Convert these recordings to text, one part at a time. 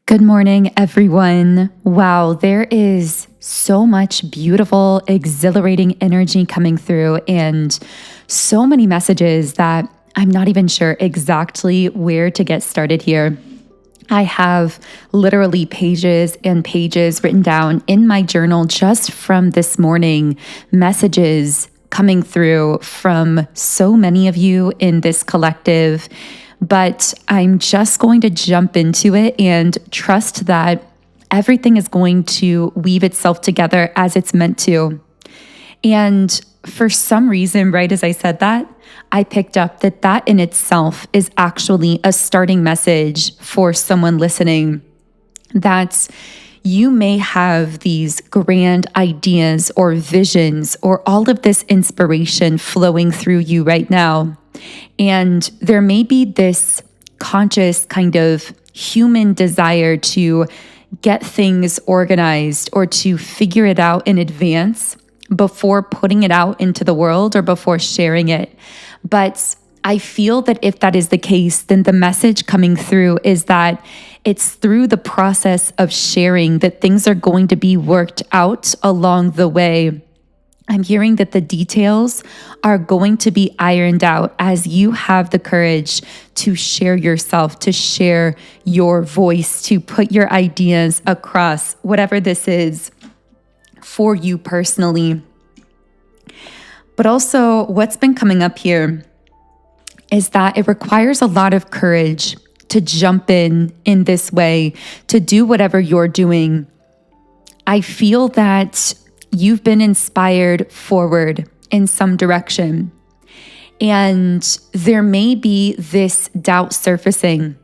Good morning, everyone. Wow, there is so much beautiful, exhilarating energy coming through, and so many messages that I'm not even sure exactly where to get started here. I have literally pages and pages written down in my journal just from this morning, messages coming through from so many of you in this collective. But I'm just going to jump into it and trust that everything is going to weave itself together as it's meant to. And for some reason, right as I said that, I picked up that that in itself is actually a starting message for someone listening. That you may have these grand ideas or visions or all of this inspiration flowing through you right now. And there may be this conscious kind of human desire to get things organized or to figure it out in advance before putting it out into the world or before sharing it. But I feel that if that is the case, then the message coming through is that it's through the process of sharing that things are going to be worked out along the way. I'm hearing that the details are going to be ironed out as you have the courage to share yourself, to share your voice, to put your ideas across, whatever this is for you personally. But also, what's been coming up here is that it requires a lot of courage to jump in this way, to do whatever you're doing. I feel that you've been inspired forward in some direction. And there may be this doubt surfacing.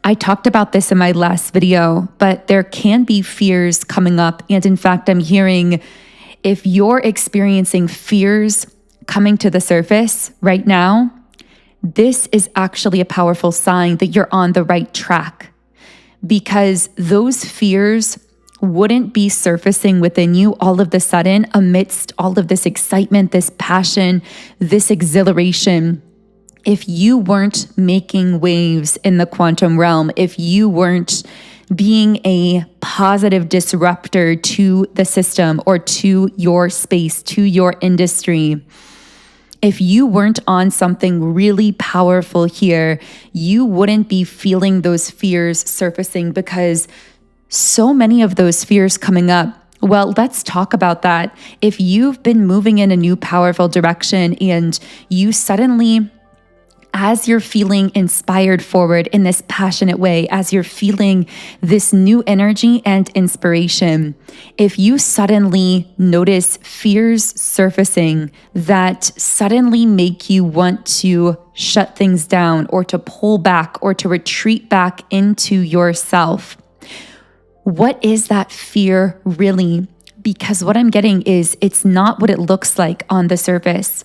I talked about this in my last video, but there can be fears coming up. And in fact, I'm hearing if you're experiencing fears coming to the surface right now, this is actually a powerful sign that you're on the right track, because those fears wouldn't be surfacing within you all of the sudden amidst all of this excitement, this passion, this exhilaration, if you weren't making waves in the quantum realm, if you weren't being a positive disruptor to the system or to your space, to your industry. If you weren't on something really powerful here, you wouldn't be feeling those fears surfacing, because so many of those fears coming up. Well, let's talk about that. If you've been moving in a new powerful direction and you suddenly, as you're feeling inspired forward in this passionate way, as you're feeling this new energy and inspiration, if you suddenly notice fears surfacing that suddenly make you want to shut things down or to pull back or to retreat back into yourself, what is that fear really? Because what I'm getting is it's not what it looks like on the surface.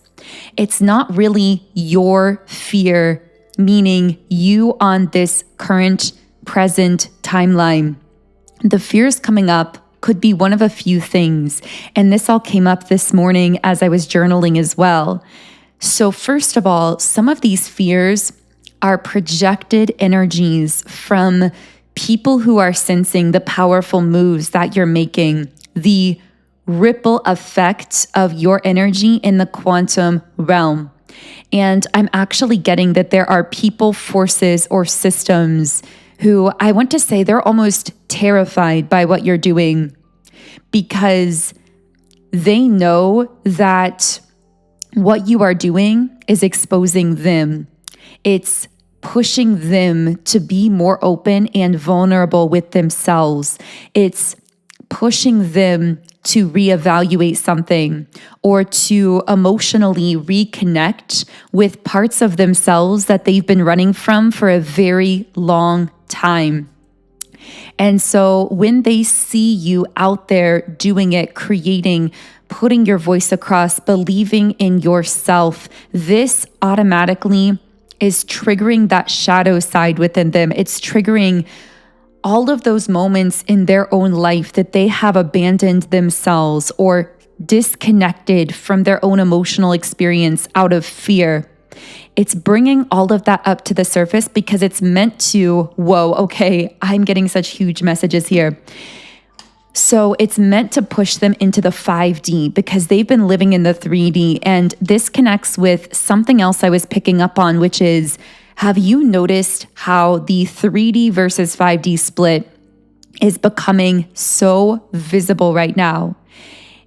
It's not really your fear, meaning you on this current, present timeline. The fears coming up could be one of a few things. And this all came up this morning as I was journaling as well. So first of all, some of these fears are projected energies from people who are sensing the powerful moves that you're making, the ripple effect of your energy in the quantum realm. And I'm actually getting that there are people, forces, or systems who I want to say they're almost terrified by what you're doing, because they know that what you are doing is exposing them. It's pushing them to be more open and vulnerable with themselves. It's pushing them to reevaluate something or to emotionally reconnect with parts of themselves that they've been running from for a very long time. And so when they see you out there doing it, creating, putting your voice across, believing in yourself, this automatically is triggering that shadow side within them. It's triggering all of those moments in their own life that they have abandoned themselves or disconnected from their own emotional experience out of fear. It's bringing all of that up to the surface because it's meant to, whoa, okay, I'm getting such huge messages here. So it's meant to push them into the 5D because they've been living in the 3D. And this connects with something else I was picking up on, which is, have you noticed how the 3D versus 5D split is becoming so visible right now?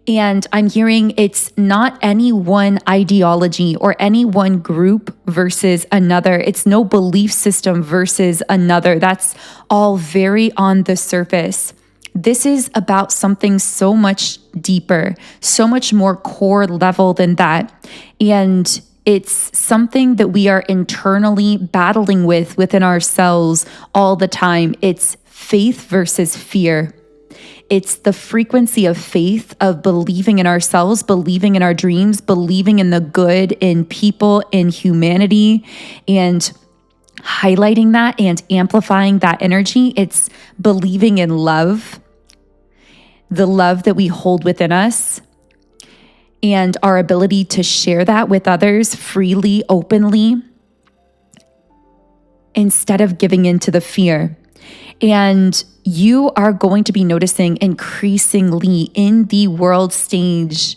And I'm hearing it's not any one ideology or any one group versus another. It's no belief system versus another. That's all very on the surface. This is about something so much deeper, so much more core level than that. And it's something that we are internally battling with within ourselves all the time. It's faith versus fear. It's the frequency of faith, of believing in ourselves, believing in our dreams, believing in the good in people, in humanity, and highlighting that and amplifying that energy. It's believing in love, the love that we hold within us, and our ability to share that with others freely, openly, instead of giving in to the fear. And you are going to be noticing increasingly in the world stage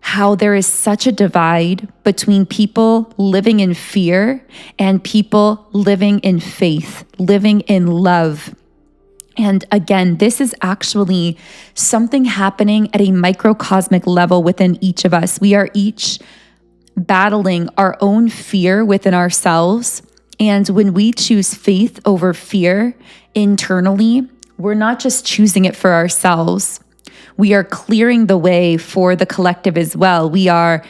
how there is such a divide between people living in fear and people living in faith, living in love. And again, this is actually something happening at a microcosmic level within each of us. We are each battling our own fear within ourselves. And when we choose faith over fear internally, we're not just choosing it for ourselves. We are clearing the way for the collective as well. We are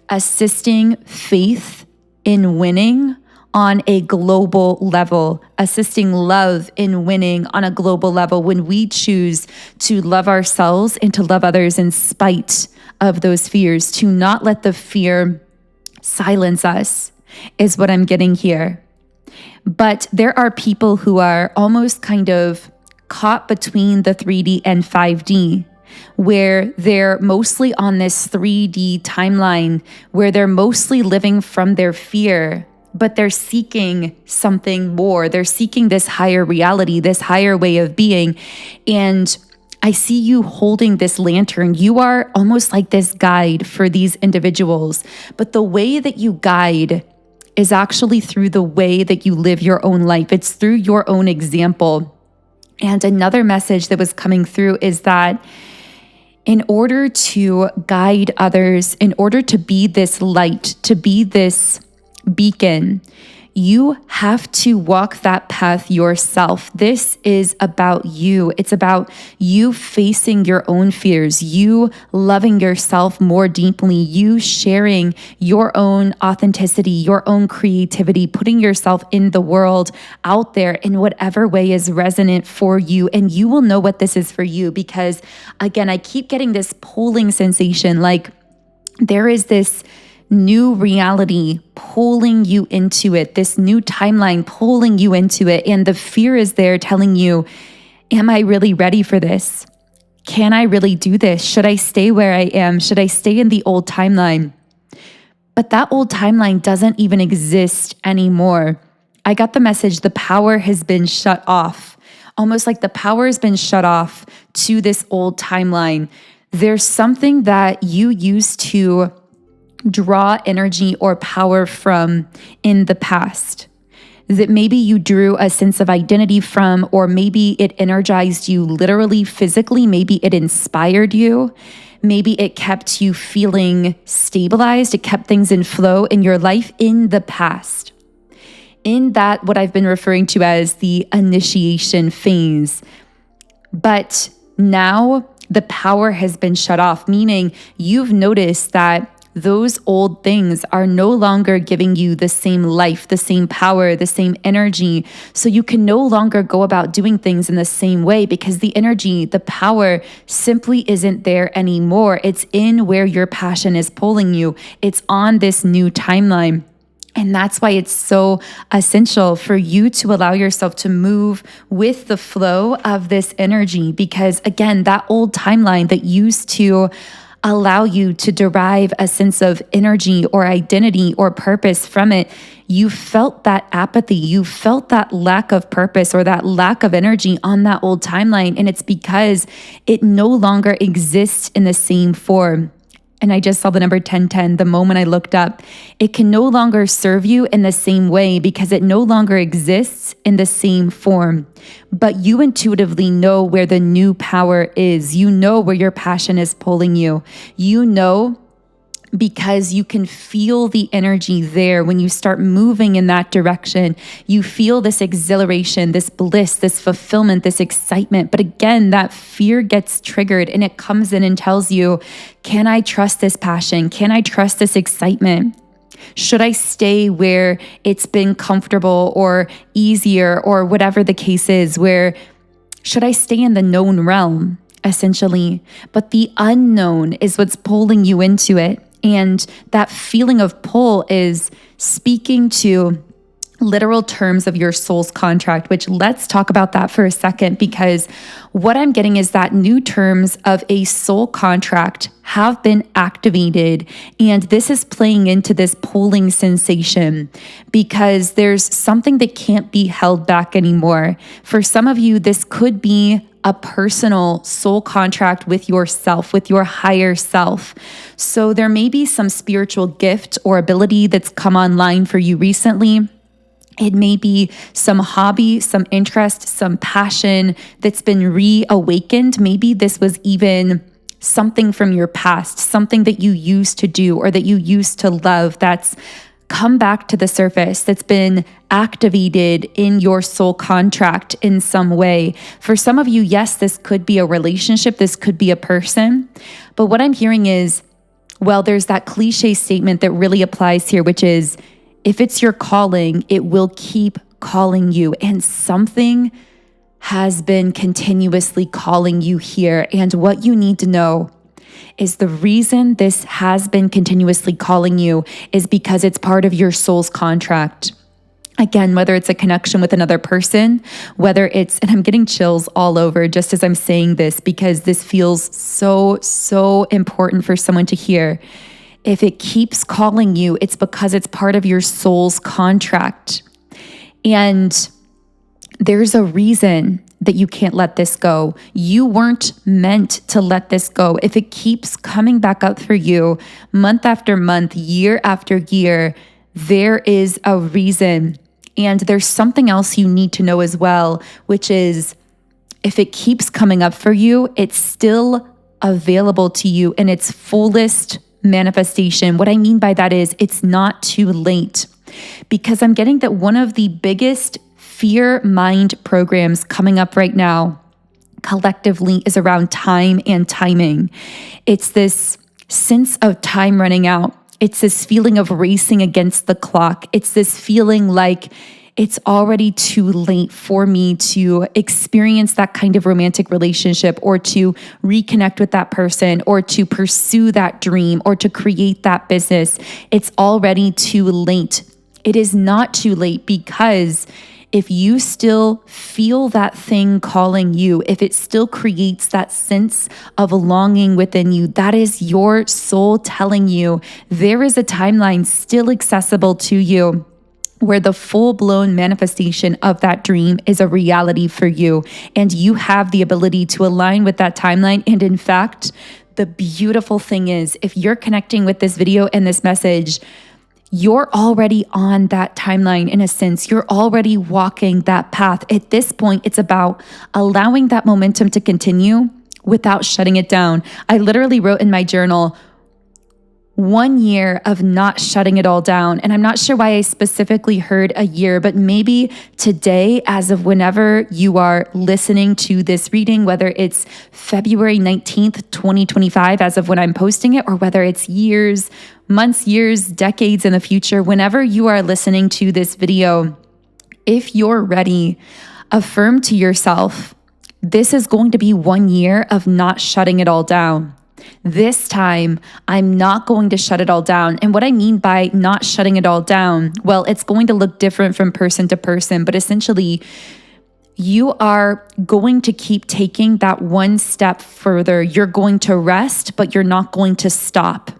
assisting faith in winning on a global level, assisting love in winning on a global level when we choose to love ourselves and to love others in spite of those fears, to not let the fear silence us, is what I'm getting here. But there are people who are almost kind of caught between the 3D and 5D, where they're mostly on this 3D timeline, where they're mostly living from their fear, but they're seeking something more. They're seeking this higher reality, this higher way of being. And I see you holding this lantern. You are almost like this guide for these individuals. But the way that you guide is actually through the way that you live your own life. It's through your own example. And another message that was coming through is that in order to guide others, in order to be this light, to be this beacon, you have to walk that path yourself. This is about you. It's about you facing your own fears, you loving yourself more deeply, you sharing your own authenticity, your own creativity, putting yourself in the world out there in whatever way is resonant for you. And you will know what this is for you because, again, I keep getting this pulling sensation, like there is this new reality pulling you into it, this new timeline pulling you into it. And the fear is there telling you, am I really ready for this? Can I really do this? Should I stay where I am? Should I stay in the old timeline? But that old timeline doesn't even exist anymore. I got the message, the power has been shut off. Almost like the power has been shut off to this old timeline. There's something that you used to draw energy or power from in the past that maybe you drew a sense of identity from, or maybe it energized you literally, physically, maybe it inspired you, maybe it kept you feeling stabilized, it kept things in flow in your life in the past. In that, what I've been referring to as the initiation phase. But now the power has been shut off, meaning you've noticed that those old things are no longer giving you the same life, the same power, the same energy. So you can no longer go about doing things in the same way because the energy, the power simply isn't there anymore. It's in where your passion is pulling you. It's on this new timeline. And that's why it's so essential for you to allow yourself to move with the flow of this energy. Because again, that old timeline that used to allow you to derive a sense of energy or identity or purpose from it, you felt that apathy, you felt that lack of purpose or that lack of energy on that old timeline. And it's because it no longer exists in the same form. And I just saw the number 1010 the moment I looked up. It can no longer serve you in the same way because it no longer exists in the same form. But you intuitively know where the new power is. You know where your passion is pulling you. You know because you can feel the energy there. When you start moving in that direction, you feel this exhilaration, this bliss, this fulfillment, this excitement. But again, that fear gets triggered and it comes in and tells you, can I trust this passion? Can I trust this excitement? Should I stay where it's been comfortable or easier or whatever the case is? Where should I stay in the known realm, essentially? But the unknown is what's pulling you into it. And that feeling of pull is speaking to literal terms of your soul's contract, which let's talk about that for a second, because what I'm getting is that new terms of a soul contract have been activated. And this is playing into this pulling sensation because there's something that can't be held back anymore. For some of you, this could be a personal soul contract with yourself, with your higher self. So there may be some spiritual gift or ability that's come online for you recently. It may be some hobby, some interest, some passion that's been reawakened. Maybe this was even something from your past, something that you used to do or that you used to love that's come back to the surface, that's been activated in your soul contract in some way. For some of you, yes, this could be a relationship, this could be a person. But what I'm hearing is, well, there's that cliche statement that really applies here, which is, if it's your calling, it will keep calling you. And something has been continuously calling you here. And what you need to know is the reason this has been continuously calling you is because it's part of your soul's contract. Again, whether it's a connection with another person, whether it's, and I'm getting chills all over just as I'm saying this, because this feels so important for someone to hear. If it keeps calling you, it's because it's part of your soul's contract. And there's a reason that you can't let this go. You weren't meant to let this go. If it keeps coming back up for you month after month, year after year, there is a reason. And there's something else you need to know as well, which is if it keeps coming up for you, it's still available to you in its fullest manifestation. What I mean by that is it's not too late, because I'm getting that one of the biggest fear mind programs coming up right now collectively is around time and timing. It's this sense of time running out. It's this feeling of racing against the clock. It's this feeling like it's already too late for me to experience that kind of romantic relationship or to reconnect with that person or to pursue that dream or to create that business. It's already too late. It is not too late, because if you still feel that thing calling you, if it still creates that sense of longing within you, that is your soul telling you there is a timeline still accessible to you where the full-blown manifestation of that dream is a reality for you. And you have the ability to align with that timeline. And in fact, the beautiful thing is, if you're connecting with this video and this message, you're already on that timeline in a sense. You're already walking that path. At this point, it's about allowing that momentum to continue without shutting it down. I literally wrote in my journal, 1 year of not shutting it all down. And I'm not sure why I specifically heard a year, but maybe today, as of whenever you are listening to this reading, whether it's February 19th, 2025, as of when I'm posting it, or whether it's years, months, years, decades in the future, whenever you are listening to this video, if you're ready, affirm to yourself, this is going to be 1 year of not shutting it all down. This time, I'm not going to shut it all down. And what I mean by not shutting it all down, well, it's going to look different from person to person, but essentially, you are going to keep taking that one step further. You're going to rest, but you're not going to stop.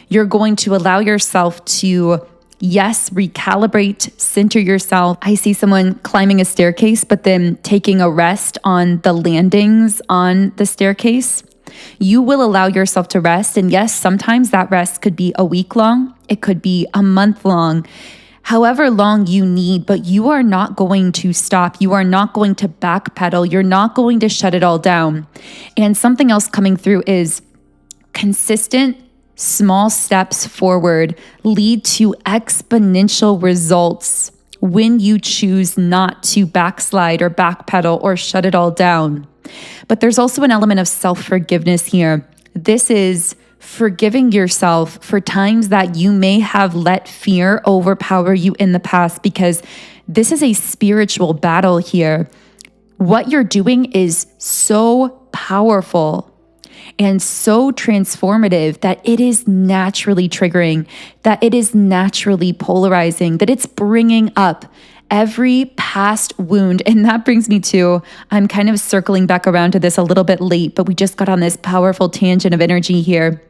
You're going to allow yourself to, yes, recalibrate, center yourself. I see someone climbing a staircase, but then taking a rest on the landings on the staircase. You will allow yourself to rest. And yes, sometimes that rest could be a week long. It could be a month long, however long you need, but you are not going to stop. You are not going to backpedal. You're not going to shut it all down. And something else coming through is consistent small steps forward lead to exponential results when you choose not to backslide or backpedal or shut it all down. But there's also an element of self-forgiveness here. This is forgiving yourself for times that you may have let fear overpower you in the past, because this is a spiritual battle here. What you're doing is so powerful and so transformative that it is naturally triggering, that it is naturally polarizing, that it's bringing up every past wound. And that brings me to, I'm kind of circling back around to this a little bit late, but we just got on this powerful tangent of energy here.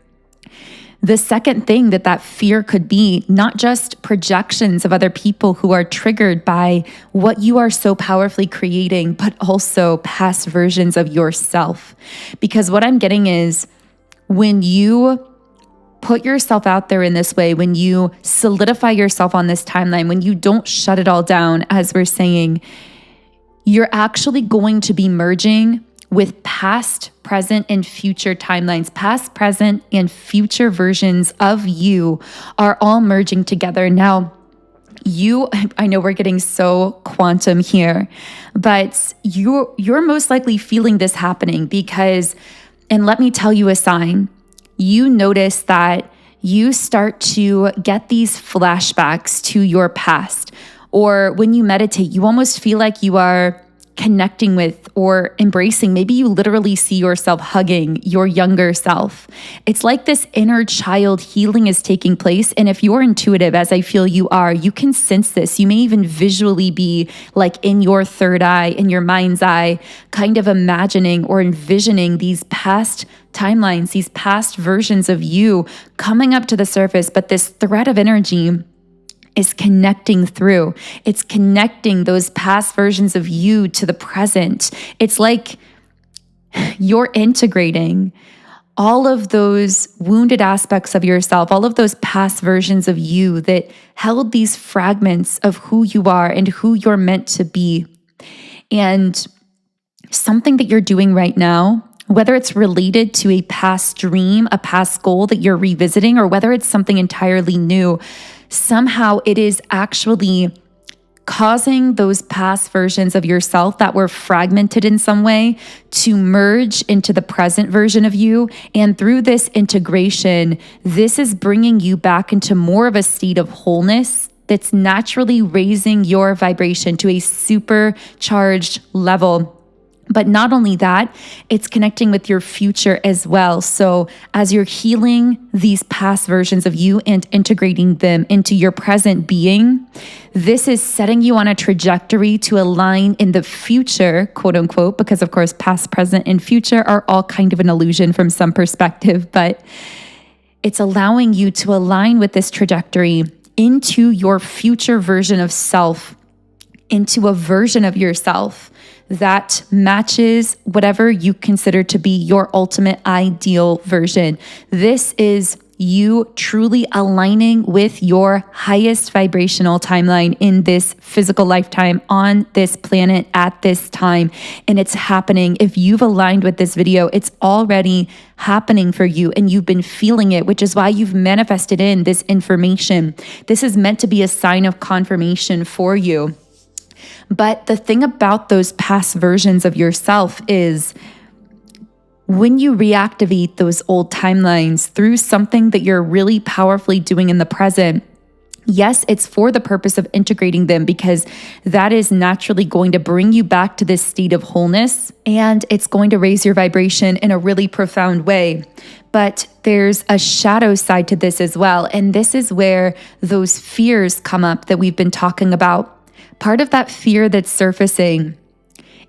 The second thing that fear could be, not just projections of other people who are triggered by what you are so powerfully creating, but also past versions of yourself. Because what I'm getting is, when you put yourself out there in this way, when you solidify yourself on this timeline, when you don't shut it all down, as we're saying, you're actually going to be merging with past, present, and future timelines. Past, present, and future versions of you are all merging together. Now, I know we're getting so quantum here, but you're most likely feeling this happening because, and let me tell you a sign, you notice that you start to get these flashbacks to your past, or when you meditate, you almost feel like you are connecting with or embracing. Maybe you literally see yourself hugging your younger self. It's like this inner child healing is taking place. And if you're intuitive, as I feel you are, you can sense this. You may even visually be like in your third eye, in your mind's eye, kind of imagining or envisioning these past timelines, these past versions of you coming up to the surface. But this thread of energy is connecting through. It's connecting those past versions of you to the present. It's like you're integrating all of those wounded aspects of yourself, all of those past versions of you that held these fragments of who you are and who you're meant to be. And something that you're doing right now, whether it's related to a past dream, a past goal that you're revisiting, or whether it's something entirely new, somehow it is actually causing those past versions of yourself that were fragmented in some way to merge into the present version of you. And through this integration, this is bringing you back into more of a state of wholeness that's naturally raising your vibration to a supercharged level. But not only that, it's connecting with your future as well. So as you're healing these past versions of you and integrating them into your present being, this is setting you on a trajectory to align in the future, quote unquote, because of course, past, present, and future are all kind of an illusion from some perspective, but it's allowing you to align with this trajectory into your future version of self, into a version of yourself that matches whatever you consider to be your ultimate ideal version. This is you truly aligning with your highest vibrational timeline in this physical lifetime on this planet at this time. And it's happening. If you've aligned with this video, it's already happening for you and you've been feeling it, which is why you've manifested in this information. This is meant to be a sign of confirmation for you. But the thing about those past versions of yourself is when you reactivate those old timelines through something that you're really powerfully doing in the present, yes, it's for the purpose of integrating them because that is naturally going to bring you back to this state of wholeness and it's going to raise your vibration in a really profound way. But there's a shadow side to this as well. And this is where those fears come up that we've been talking about. Part of that fear that's surfacing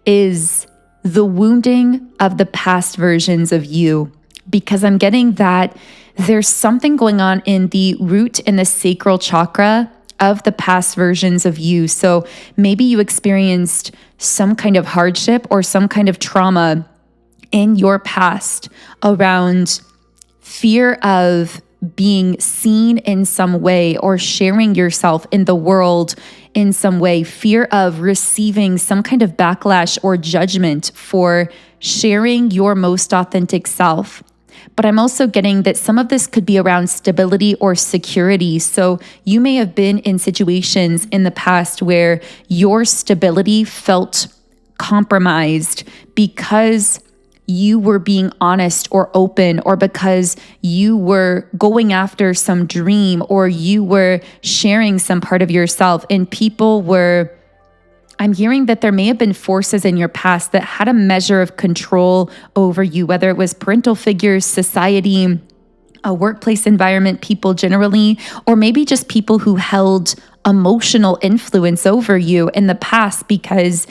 is the wounding of the past versions of you, because I'm getting that there's something going on in the root and the sacral chakra of the past versions of you. So maybe you experienced some kind of hardship or some kind of trauma in your past around fear of being seen in some way or sharing yourself in the world in some way, fear of receiving some kind of backlash or judgment for sharing your most authentic self. But I'm also getting that some of this could be around stability or security. So you may have been in situations in the past where your stability felt compromised because you were being honest or open, or because you were going after some dream, or you were sharing some part of yourself, and people were, I'm hearing that there may have been forces in your past that had a measure of control over you, whether it was parental figures, society, a workplace environment, people generally, or maybe just people who held emotional influence over you in the past because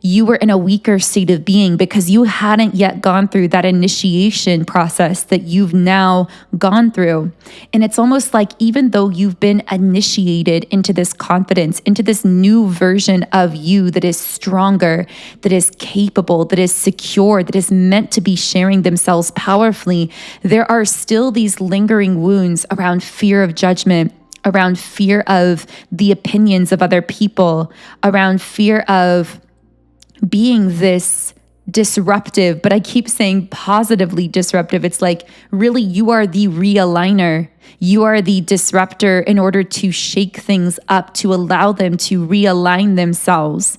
you were in a weaker state of being, because you hadn't yet gone through that initiation process that you've now gone through. And it's almost like even though you've been initiated into this confidence, into this new version of you that is stronger, that is capable, that is secure, that is meant to be sharing themselves powerfully, there are still these lingering wounds around fear of judgment, around fear of the opinions of other people, around fear of being this disruptive, but I keep saying positively disruptive. It's like, really, you are the realigner. You are the disruptor in order to shake things up, to allow them to realign themselves.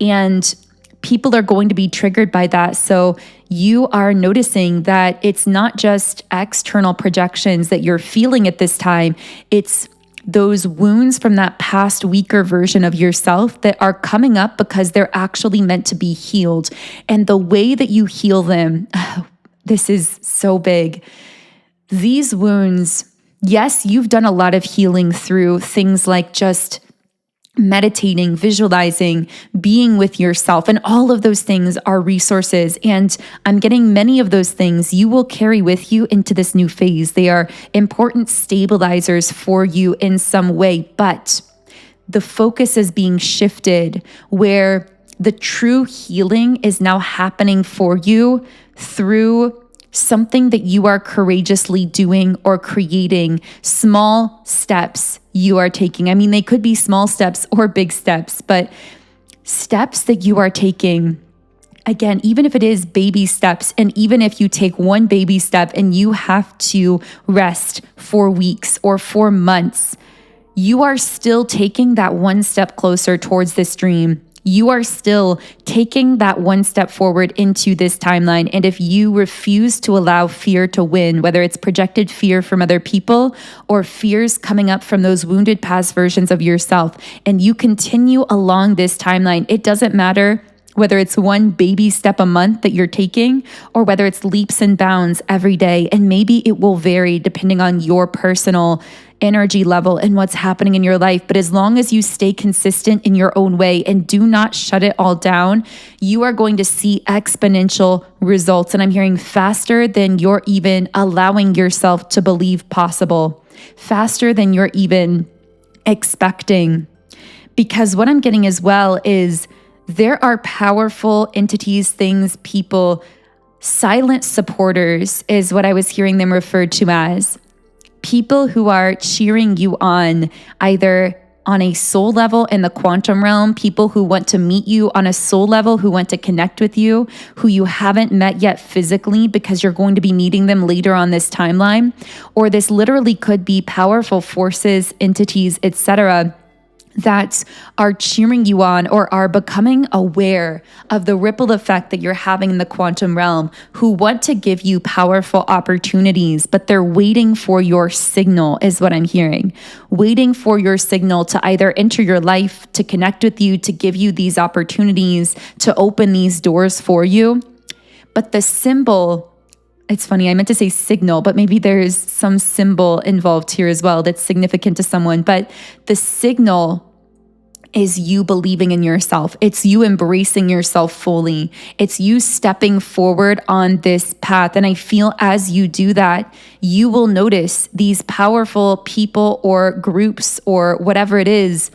And people are going to be triggered by that. So you are noticing that it's not just external projections that you're feeling at this time. It's those wounds from that past weaker version of yourself that are coming up because they're actually meant to be healed. And the way that you heal them, this is so big. These wounds, yes, you've done a lot of healing through things like just meditating, visualizing, being with yourself, and all of those things are resources. And I'm getting many of those things you will carry with you into this new phase. They are important stabilizers for you in some way, but the focus is being shifted where the true healing is now happening for you through something that you are courageously doing or creating, small steps you are taking. I mean, they could be small steps or big steps, but steps that you are taking, again, even if it is baby steps, and even if you take one baby step and you have to rest for weeks or for months, you are still taking that one step closer towards this dream. You are still taking that one step forward into this timeline. And if you refuse to allow fear to win, whether it's projected fear from other people or fears coming up from those wounded past versions of yourself, and you continue along this timeline, it doesn't matter whether it's one baby step a month that you're taking or whether it's leaps and bounds every day. And maybe it will vary depending on your personal energy level and what's happening in your life. But as long as you stay consistent in your own way and do not shut it all down, you are going to see exponential results. And I'm hearing faster than you're even allowing yourself to believe possible, faster than you're even expecting. Because what I'm getting as well is there are powerful entities, things, people, silent supporters is what I was hearing them referred to as. People who are cheering you on, either on a soul level in the quantum realm, people who want to meet you on a soul level, who want to connect with you, who you haven't met yet physically because you're going to be meeting them later on this timeline. Or this literally could be powerful forces, entities, etc., that are cheering you on or are becoming aware of the ripple effect that you're having in the quantum realm, who want to give you powerful opportunities, but they're waiting for your signal, is what I'm hearing. Waiting for your signal to either enter your life, to connect with you, to give you these opportunities, to open these doors for you. But the symbol, it's funny, I meant to say signal, but maybe there's some symbol involved here as well that's significant to someone. But the signal is you believing in yourself. It's you embracing yourself fully. It's you stepping forward on this path. And I feel as you do that, you will notice these powerful people or groups or whatever it is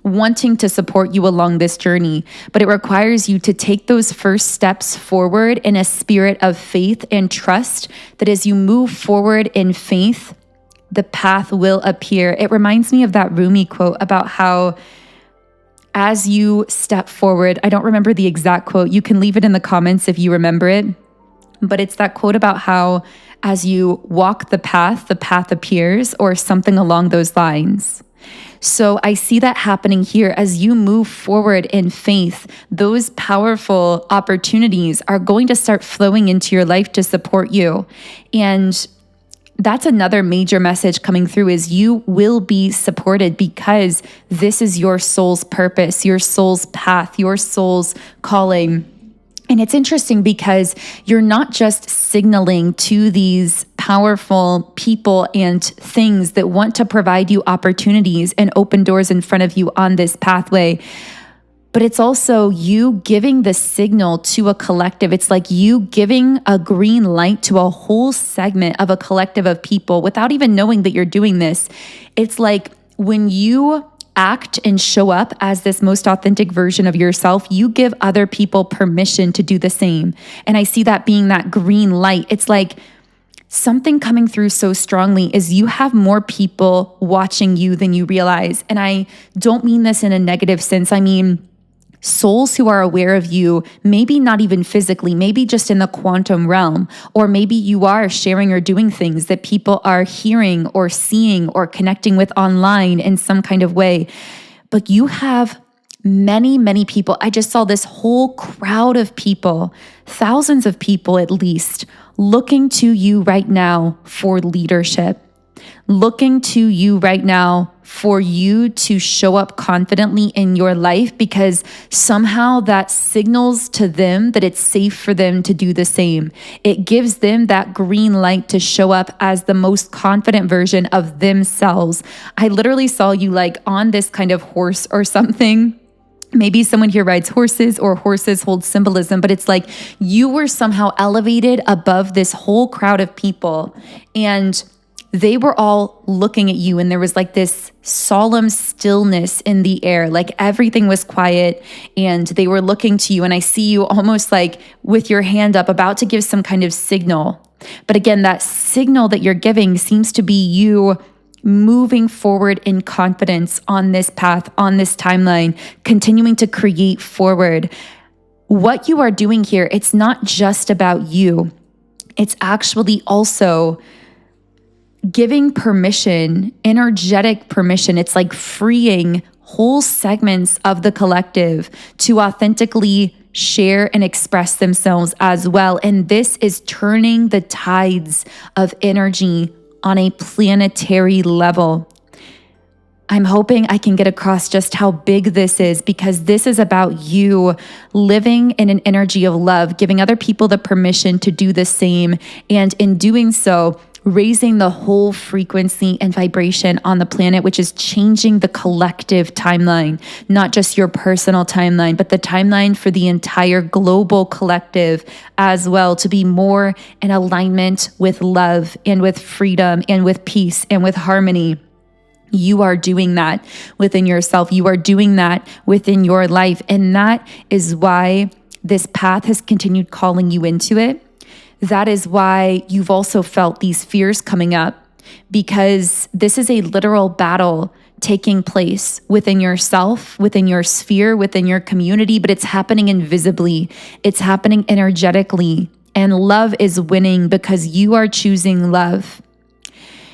wanting to support you along this journey. But it requires you to take those first steps forward in a spirit of faith and trust that as you move forward in faith, the path will appear. It reminds me of that Rumi quote about how as you step forward, I don't remember the exact quote. You can leave it in the comments if you remember it. But it's that quote about how as you walk the path appears, or something along those lines. So I see that happening here as you move forward in faith. Those powerful opportunities are going to start flowing into your life to support you. And that's another major message coming through is you will be supported because this is your soul's purpose, your soul's path, your soul's calling. And it's interesting because you're not just signaling to these powerful people and things that want to provide you opportunities and open doors in front of you on this pathway, but it's also you giving the signal to a collective. It's like you giving a green light to a whole segment of a collective of people without even knowing that you're doing this. It's like when you act and show up as this most authentic version of yourself, you give other people permission to do the same. And I see that being that green light. It's like something coming through so strongly is you have more people watching you than you realize. And I don't mean this in a negative sense. I mean, souls who are aware of you, maybe not even physically, maybe just in the quantum realm, or maybe you are sharing or doing things that people are hearing or seeing or connecting with online in some kind of way. But you have many, many people. I just saw this whole crowd of people, thousands of people at least, looking to you right now for leadership, looking to you right now for you to show up confidently in your life because somehow that signals to them that it's safe for them to do the same. It gives them that green light to show up as the most confident version of themselves. I literally saw you like on this kind of horse or something. Maybe someone here rides horses or horses hold symbolism, but it's like you were somehow elevated above this whole crowd of people and they were all looking at you and there was like this solemn stillness in the air, like everything was quiet and they were looking to you. And I see you almost like with your hand up about to give some kind of signal. But again, that signal that you're giving seems to be you moving forward in confidence on this path, on this timeline, continuing to create forward. What you are doing here, it's not just about you. It's actually also giving permission, energetic permission. It's like freeing whole segments of the collective to authentically share and express themselves as well. And this is turning the tides of energy on a planetary level. I'm hoping I can get across just how big this is because this is about you living in an energy of love, giving other people the permission to do the same. And in doing so, raising the whole frequency and vibration on the planet, which is changing the collective timeline, not just your personal timeline, but the timeline for the entire global collective as well, to be more in alignment with love and with freedom and with peace and with harmony. You are doing that within yourself. You are doing that within your life. And that is why this path has continued calling you into it. That is why you've also felt these fears coming up, because this is a literal battle taking place within yourself, within your sphere, within your community, but it's happening invisibly. It's happening energetically. And love is winning because you are choosing love.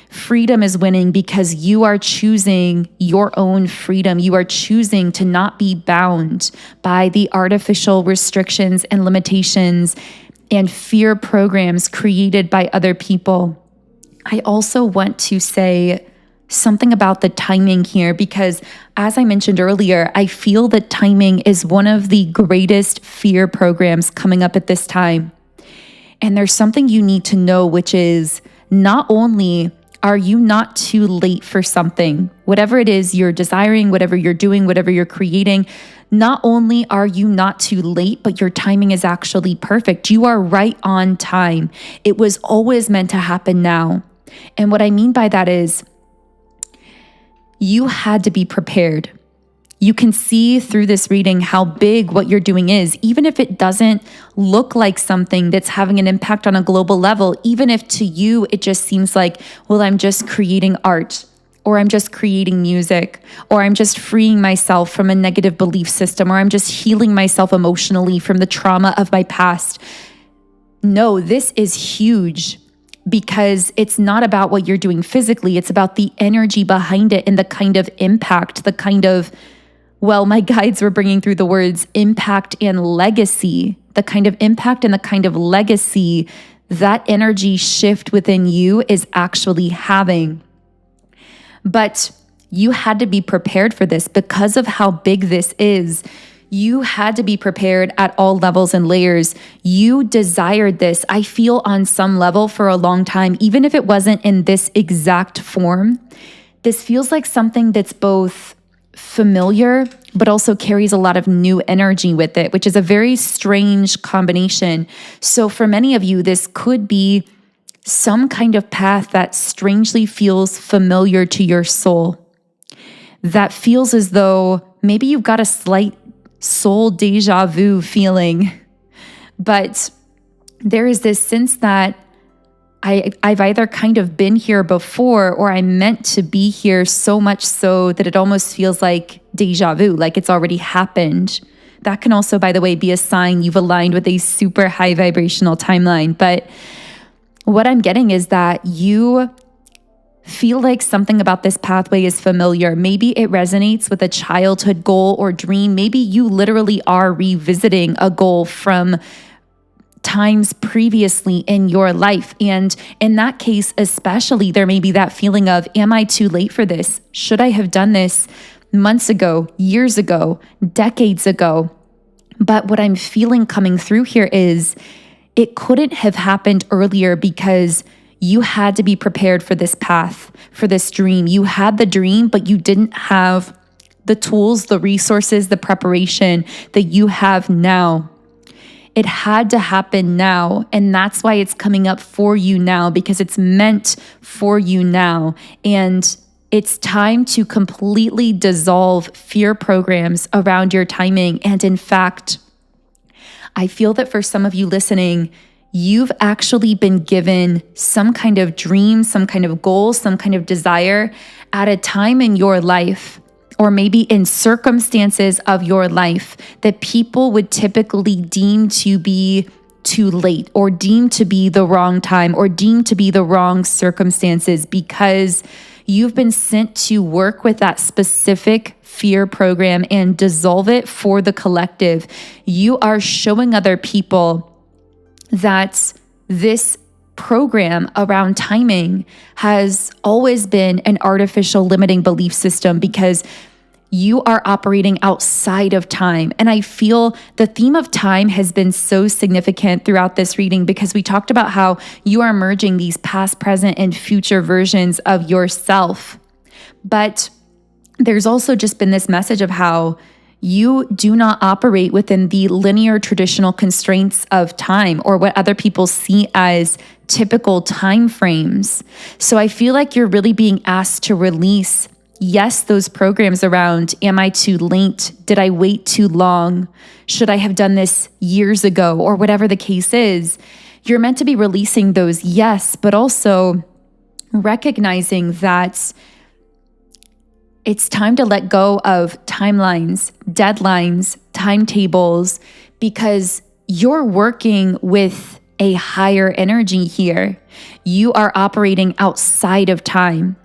Freedom is winning because you are choosing your own freedom. You are choosing to not be bound by the artificial restrictions and limitations and fear programs created by other people. I also want to say something about the timing here because, as I mentioned earlier, I feel that timing is one of the greatest fear programs coming up at this time. And there's something you need to know, which is not only are you not too late for something, whatever it is you're desiring, whatever you're doing, whatever you're creating, not only are you not too late, but your timing is actually perfect. You are right on time. It was always meant to happen now. And what I mean by that is you had to be prepared. You can see through this reading how big what you're doing is, even if it doesn't look like something that's having an impact on a global level, even if to you it just seems like, well, I'm just creating art, or I'm just creating music, or I'm just freeing myself from a negative belief system, or I'm just healing myself emotionally from the trauma of my past. No, this is huge. Because it's not about what you're doing physically, it's about the energy behind it and the kind of impact, the kind of, well, my guides were bringing through the words impact and legacy, the kind of impact and the kind of legacy that energy shift within you is actually having. But you had to be prepared for this because of how big this is. You had to be prepared at all levels and layers. You desired this, I feel, on some level for a long time, even if it wasn't in this exact form. This feels like something that's both familiar, but also carries a lot of new energy with it, which is a very strange combination. So for many of you, this could be some kind of path that strangely feels familiar to your soul, that feels as though maybe you've got a slight soul deja vu feeling, but there is this sense that I've either kind of been here before or I'm meant to be here, so much so that it almost feels like deja vu, like it's already happened. That can also, by the way, be a sign you've aligned with a super high vibrational timeline. But what I'm getting is that you feel like something about this pathway is familiar. Maybe it resonates with a childhood goal or dream. Maybe you literally are revisiting a goal from times previously in your life. And in that case, especially, there may be that feeling of, am I too late for this? Should I have done this months ago, years ago, decades ago? But what I'm feeling coming through here is it couldn't have happened earlier because you had to be prepared for this path, for this dream. You had the dream, but you didn't have the tools, the resources, the preparation that you have now. It had to happen now. And that's why it's coming up for you now, because it's meant for you now. And it's time to completely dissolve fear programs around your timing. And in fact, I feel that for some of you listening, you've actually been given some kind of dream, some kind of goal, some kind of desire at a time in your life, or maybe in circumstances of your life that people would typically deem to be too late, or deem to be the wrong time, or deem to be the wrong circumstances, because you've been sent to work with that specific fear program and dissolve it for the collective. You are showing other people that this program around timing has always been an artificial limiting belief system, because you are operating outside of time. And I feel the theme of time has been so significant throughout this reading, because we talked about how you are merging these past, present, and future versions of yourself. But there's also just been this message of how you do not operate within the linear traditional constraints of time, or what other people see as typical time frames. So I feel like you're really being asked to release, yes, those programs around, am I too late? Did I wait too long? Should I have done this years ago? Or whatever the case is. You're meant to be releasing those, yes, but also recognizing that it's time to let go of timelines, deadlines, timetables, because you're working with a higher energy here. You are operating outside of time.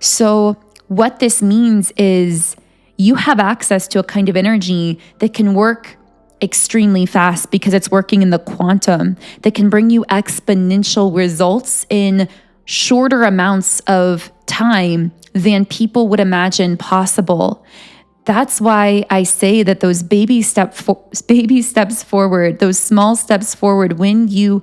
So what this means is you have access to a kind of energy that can work extremely fast, because it's working in the quantum, that can bring you exponential results in shorter amounts of time than people would imagine possible. That's why I say that those baby steps forward, those small steps forward, when you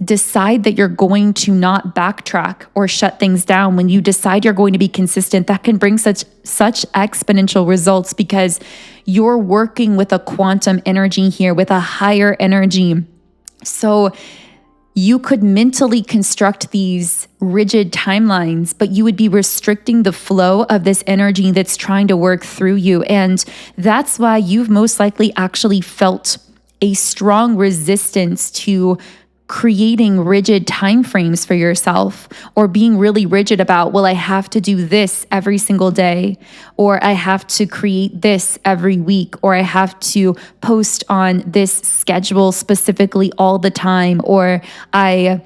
decide that you're going to not backtrack or shut things down, when you decide you're going to be consistent, that can bring such exponential results, because you're working with a quantum energy here, with a higher energy. So you could mentally construct these rigid timelines, but you would be restricting the flow of this energy that's trying to work through you. And that's why you've most likely actually felt a strong resistance to creating rigid timeframes for yourself, or being really rigid about, well, I have to do this every single day, or I have to create this every week, or I have to post on this schedule specifically all the time, or I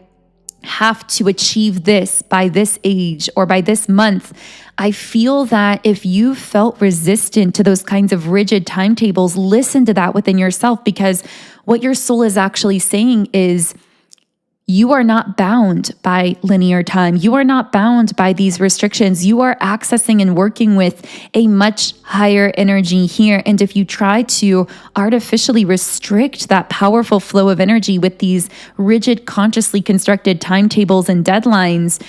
have to achieve this by this age or by this month. I feel that if you felt resistant to those kinds of rigid timetables, listen to that within yourself, because what your soul is actually saying is, you are not bound by linear time. You are not bound by these restrictions. You are accessing and working with a much higher energy here. And if you try to artificially restrict that powerful flow of energy with these rigid, consciously constructed timetables and deadlines,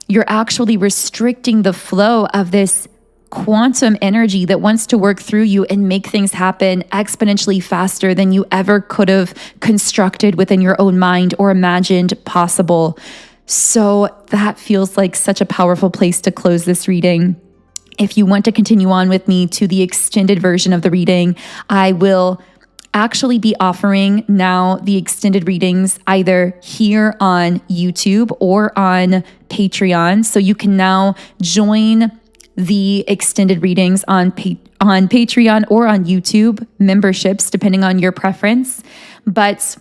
you're actually restricting the flow of this quantum energy that wants to work through you and make things happen exponentially faster than you ever could have constructed within your own mind or imagined possible. So that feels like such a powerful place to close this reading. If you want to continue on with me to the extended version of the reading, I will actually be offering now the extended readings either here on YouTube or on Patreon. So you can now join the extended readings on Patreon or on YouTube memberships, depending on your preference. But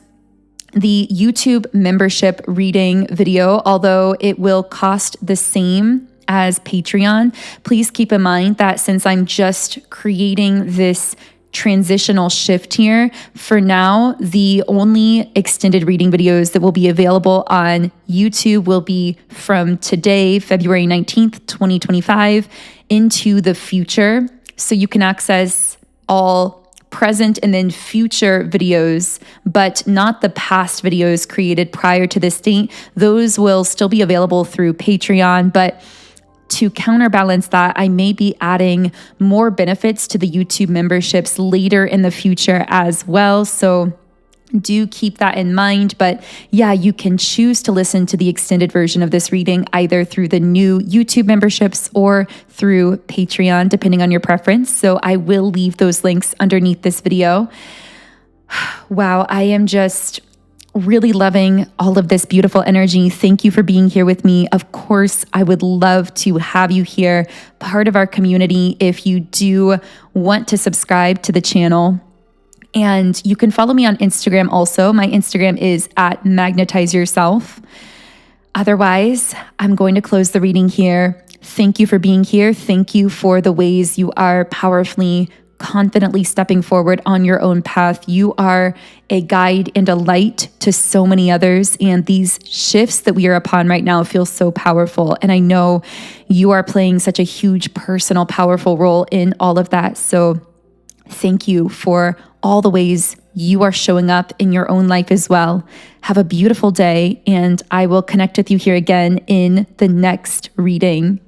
the YouTube membership reading video, although it will cost the same as Patreon, please keep in mind that since I'm just creating this transitional shift here, for now, the only extended reading videos that will be available on YouTube will be from today, February 19th, 2025, into the future. So you can access all present and then future videos, but not the past videos created prior to this date. Those will still be available through Patreon, but to counterbalance that, I may be adding more benefits to the YouTube memberships later in the future as well. So do keep that in mind. But yeah, you can choose to listen to the extended version of this reading either through the new YouTube memberships or through Patreon, depending on your preference. So I will leave those links underneath this video. Wow, I am just really loving all of this beautiful energy. Thank you for being here with me. Of course, I would love to have you here, part of our community, if you do want to subscribe to the channel. And you can follow me on Instagram also. My Instagram is @magnetizeyourself. Otherwise, I'm going to close the reading here. Thank you for being here. Thank you for the ways you are powerfully, confidently stepping forward on your own path. You are a guide and a light to so many others. And these shifts that we are upon right now feel so powerful. And I know you are playing such a huge personal, powerful role in all of that. So thank you for all the ways you are showing up in your own life as well. Have a beautiful day, and I will connect with you here again in the next reading.